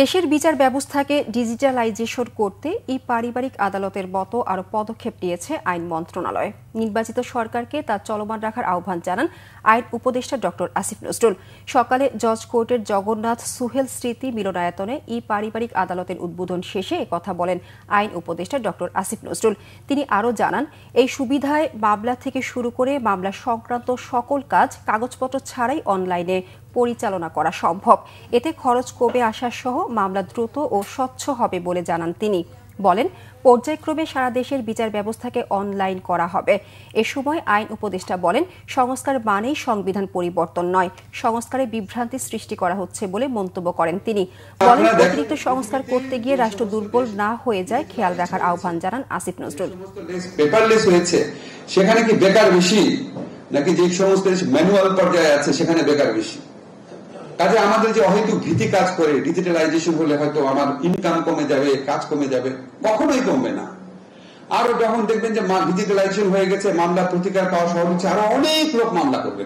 দেশের বিচার ব্যবস্থাকে ডিজিটালাইজেশন করতে এই পারিবারিক আদালতের মতো আরও পদক্ষেপ নিয়েছে আইন মন্ত্রণালয়। নির্বাচিত সরকারকে তা চলমান রাখার আহ্বান জানান আইন উপদেষ্টা ডক্টর আসিফ নজরুল। সকালে জজ কোর্টের জগন্নাথ সুহেল স্মৃতি মিলনায়তনে এই পারিবারিক আদালতের উদ্বোধন শেষে কথা বলেন আইন উপদেষ্টা ডক্টর আসিফ নজরুল। তিনি আরও জানান, এই সুবিধায় মামলা থেকে শুরু করে মামলা সংক্রান্ত সকল কাজ কাগজপত্র ছাড়াই অনলাইনে পরিচালনা করা সম্ভব। এতে খরচ কমে আসা সহ মামলা দ্রুত ও স্বচ্ছ হবে বলে জানান তিনি। বলেন, পর্যায়ক্রমে সারা দেশের বিচার ব্যবস্থাকে অনলাইন করা হবে। এ সময় আইন উপদেষ্টা বলেন, সংস্কার মানেই সংবিধান পরিবর্তন নয়, সংস্কারে বিভ্রান্তি সৃষ্টি করা হচ্ছে বলে মন্তব্য করেন তিনি। বলেন, অতিরিক্ত সংস্কার করতে গিয়ে রাষ্ট্র দুর্বল না হয়ে যায় খেয়াল রাখার আহ্বান জানান আসিফ নজরুল। পেপারলেস হয়েছে, সেখানে কি বেকার বেশি নাকি যে সমস্ত ম্যানুয়াল পর্যায়ে আছে সেখানে বেকার বেশি? কাজে আমাদের যে অহেতুক ভীতি কাজ করে, ডিজিটালাইজেশন হলে হয়তো আমার ইনকাম কমে যাবে, কাজ কমে যাবে, কখনোই কমবে না। আরো যখন দেখবেন যে ডিজিটালাইজেশন হয়ে গেছে, মামলা প্রতিকার পাওয়া সহজ হচ্ছে, আরো অনেক লোক মামলা করবে।